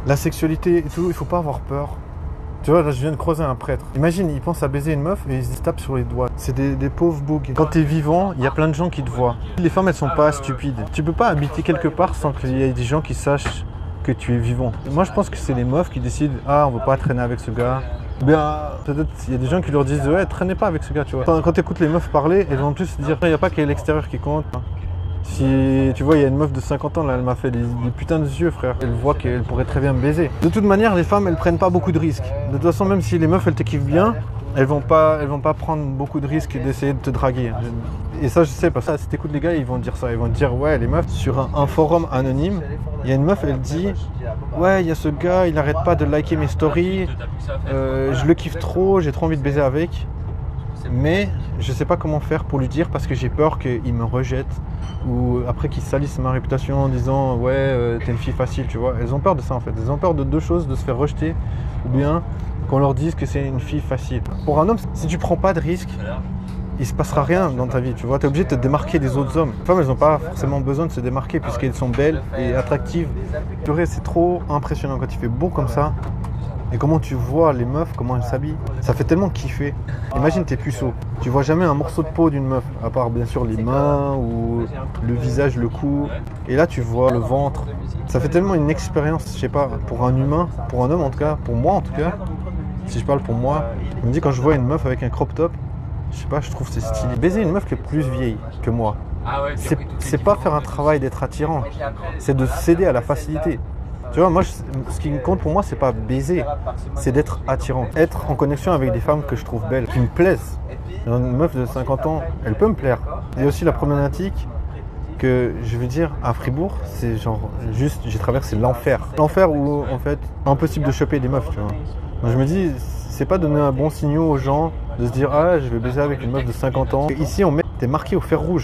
La sexualité et tout, il faut pas avoir peur. Tu vois, là, je viens de croiser un prêtre. Imagine, il pense à baiser une meuf et il se tape sur les doigts. C'est des pauvres bougs. Quand t'es vivant, il y a plein de gens qui te voient. Les femmes, elles sont pas stupides. Tu peux pas habiter quelque part sans qu'il y ait des gens qui sachent que tu es vivant. Moi, je pense que c'est les meufs qui décident « Ah, on veut pas traîner avec ce gars ». Bien, peut-être il y a des gens qui leur disent « Ouais, traînez pas avec ce gars », tu vois. Quand t'écoutes les meufs parler, elles vont plus se dire « Il n'y a pas que l'extérieur qui compte ». Si tu vois, il y a une meuf de 50 ans, là, elle m'a fait des putains de yeux, frère. Elle voit qu'elle pourrait très bien me baiser. De toute manière, les femmes, elles prennent pas beaucoup de risques. De toute façon, même si les meufs, elles te kiffent bien, elles vont pas prendre beaucoup de risques d'essayer de te draguer. Et ça, je sais, parce que si t'écoutes les gars, ils vont te dire ça. Ils vont te dire, ouais, les meufs, sur un forum anonyme, il y a une meuf, elle dit, ouais, il y a ce gars, il arrête pas de liker mes stories, je le kiffe trop, j'ai trop envie de baiser avec. Mais je sais pas comment faire pour lui dire parce que j'ai peur qu'il me rejette ou après qu'il salisse ma réputation en disant ouais t'es une fille facile, tu vois. Elles ont peur de ça en fait. Elles ont peur de deux choses, de se faire rejeter ou bien qu'on leur dise que c'est une fille facile. Pour un homme, si tu prends pas de risque, il se passera rien dans ta vie, tu vois. T'es obligé de te démarquer des autres hommes. Les femmes, elles n'ont pas forcément besoin de se démarquer puisqu'elles sont belles et attractives. C'est trop impressionnant quand il fait beau comme ça. Et comment tu vois les meufs, comment elles s'habillent. Ça fait tellement kiffer. Imagine t'es puceau. Tu vois jamais un morceau de peau d'une meuf, à part bien sûr les mains ou le visage, le cou. Et là tu vois le ventre. Ça fait tellement une expérience, je sais pas, pour un humain, pour un homme en tout cas, pour moi en tout cas. Si je parle pour moi, je me dis quand je vois une meuf avec un crop top, je sais pas, je trouve c'est stylé. Baiser une meuf qui est plus vieille que moi, c'est pas faire un travail d'être attirant, c'est de céder à la facilité. Tu vois, moi, ce qui compte pour moi, c'est pas baiser, c'est d'être attirant. Être en connexion avec des femmes que je trouve belles, qui me plaisent. Une meuf de 50 ans, elle peut me plaire. Il y a aussi la problématique que, je veux dire, à Fribourg, c'est genre, juste, j'ai traversé l'enfer. L'enfer où, en fait, impossible de choper des meufs, tu vois. Moi, je me dis, c'est pas donner un bon signal aux gens de se dire, ah, je vais baiser avec une meuf de 50 ans. Et ici, t'es marqué au fer rouge.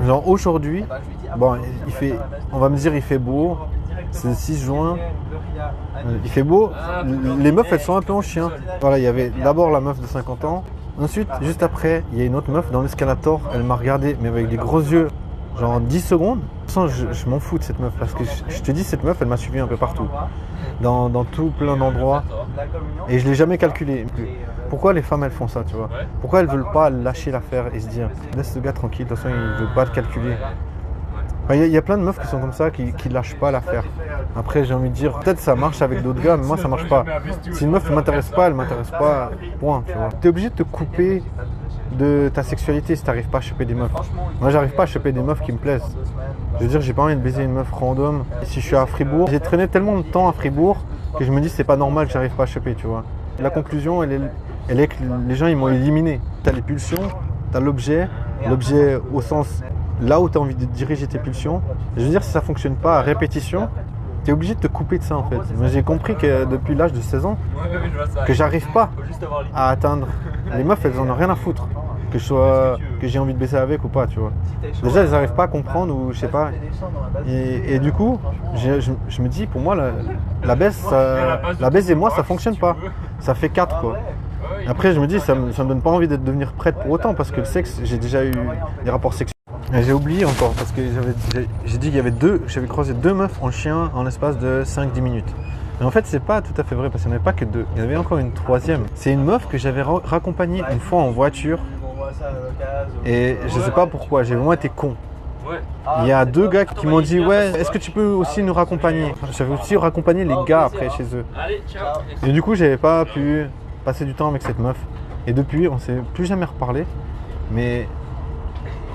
Genre, aujourd'hui, bon, on va me dire, il fait beau. C'est le 6 juin, il fait beau, les meufs elles sont un peu en chien. Voilà, il y avait d'abord la meuf de 50 ans, ensuite, juste après, il y a une autre meuf dans l'escalator, elle m'a regardé, mais avec des gros yeux, genre 10 secondes. Je m'en fous de cette meuf, parce que je te dis, cette meuf, elle m'a suivi un peu partout, dans tout plein d'endroits, et je l'ai jamais calculé. Pourquoi les femmes elles font ça, tu vois? Pourquoi elles veulent pas lâcher l'affaire et se dire, laisse ce gars tranquille, de toute façon il veut pas te calculer. Il y a plein de meufs qui sont comme ça, qui lâchent pas l'affaire. Après, j'ai envie de dire, peut-être ça marche avec d'autres gars, mais moi ça marche pas. Si une meuf ne m'intéresse pas, elle m'intéresse pas, point, tu vois. T'es obligé de te couper de ta sexualité si t'arrives pas à choper des meufs. Moi, j'arrive pas à choper des meufs qui me plaisent. Je veux dire, j'ai pas envie de baiser une meuf random. Et si je suis à Fribourg, j'ai traîné tellement de temps à Fribourg que je me dis, c'est pas normal que j'arrive pas à choper, tu vois. La conclusion, elle est que les gens, ils m'ont éliminé. T'as les pulsions, t'as l'objet au sens là où tu as envie de diriger tes pulsions. Je veux dire, si ça ne fonctionne pas à répétition, tu es obligé de te couper de ça en fait. Moi, j'ai compris que depuis l'âge de 16 ans, que j'arrive pas à atteindre. Les meufs, elles en ont rien à foutre. Que j'ai envie de baiser avec ou pas, tu vois. Déjà, elles n'arrivent pas à comprendre ou je sais pas. Et du coup, je me dis, pour moi, la baise et moi, ça fonctionne pas. Ça fait 4 quoi. Après, je me dis, ça me donne pas envie de devenir prête pour autant parce que le sexe, j'ai déjà eu des rapports sexuels. Et j'ai oublié encore parce que j'ai dit qu'il y avait j'avais croisé 2 meufs en chien en l'espace de 5-10 minutes. Mais en fait, c'est pas tout à fait vrai parce qu'il n'y en avait pas que 2. Il y en avait encore une 3e. C'est une meuf que j'avais raccompagnée une fois en voiture. Et je sais pas pourquoi, j'ai vraiment été con. Il y a 2 gars qui m'ont dit ouais, est-ce que tu peux aussi nous raccompagner? J'avais aussi raccompagné les gars après chez eux. Et du coup, j'avais pas pu passer du temps avec cette meuf. Et depuis, on s'est plus jamais reparlé.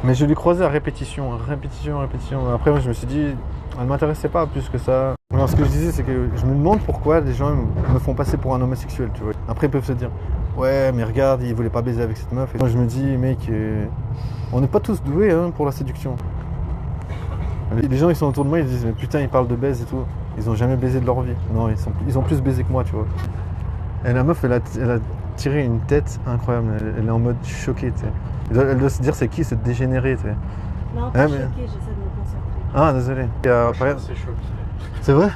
Mais je l'ai croisée à répétition. Après, moi, je me suis dit, elle ne m'intéressait pas plus que ça. Alors, ce que je disais, c'est que je me demande pourquoi les gens me font passer pour un homosexuel, tu vois. Après, ils peuvent se dire, ouais, mais regarde, il voulait pas baiser avec cette meuf. Et moi, je me dis, mec, on n'est pas tous doués pour la séduction. Les gens, ils sont autour de moi, ils disent, mais putain, ils parlent de baise et tout. Ils ont jamais baisé de leur vie. Non, ils ont plus baisé que moi, tu vois. Et la meuf, elle a tiré une tête incroyable. Elle est en mode choquée, tu sais. Elle doit se dire c'est qui cette dégénérée, tu sais. Non, pas choquée, j'essaie de me concentrer. Ah, désolé. C'est vrai?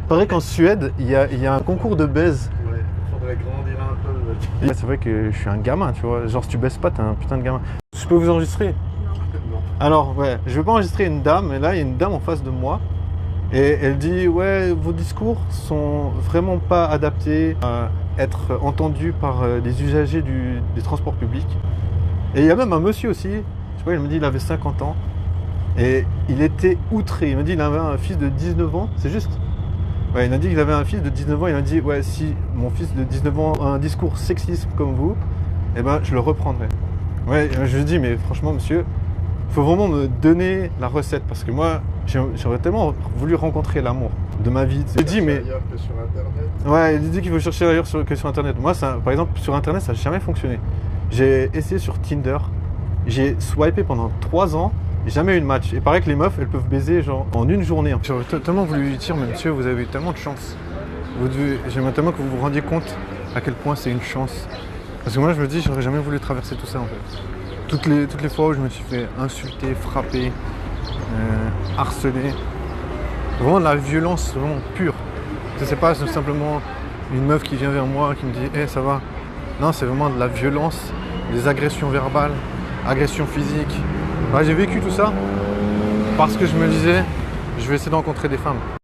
Pareil qu'en Suède, il y a un concours de baise. Ouais, faudrait grandir un peu. C'est vrai que je suis un gamin, tu vois. Genre, si tu baises pas, t'es un putain de gamin. Je peux vous enregistrer? Non. Alors, ouais, je vais pas enregistrer une dame, mais là, il y a une dame en face de moi. Et elle dit, ouais, vos discours sont vraiment pas adaptés à être entendus par les usagers des transports publics. Et il y a même un monsieur aussi, tu vois, il me dit, il avait 50 ans. Et il était outré. Il m'a dit, il avait un fils de 19 ans, c'est juste. Ouais, il m'a dit qu'il avait un fils de 19 ans. Il m'a dit, ouais, si mon fils de 19 ans a un discours sexiste comme vous, eh ben, je le reprendrai. Ouais, je lui dis, mais franchement, monsieur, il faut vraiment me donner la recette parce que moi, j'aurais tellement voulu rencontrer l'amour de ma vie. Il dit, mais. Ailleurs que sur Internet. Ouais, il dit qu'il faut chercher ailleurs que sur Internet. Moi, ça, par exemple, sur Internet, ça n'a jamais fonctionné. J'ai essayé sur Tinder, j'ai swipé pendant 3 ans, jamais eu de match. Et pareil que les meufs, elles peuvent baiser genre en une journée. J'aurais tellement voulu lui dire, mais monsieur, vous avez eu tellement de chance. J'aimerais tellement que vous vous rendiez compte à quel point c'est une chance. Parce que moi, je me dis, j'aurais jamais voulu traverser tout ça en fait. Toutes les fois où je me suis fait insulter, frapper, harceler, vraiment de la violence vraiment pure. C'est pas simplement une meuf qui vient vers moi, qui me dit « Hey, ça va ?» Non, c'est vraiment de la violence, des agressions verbales, agressions physiques. Ouais, j'ai vécu tout ça parce que je me disais « Je vais essayer de rencontrer des femmes ».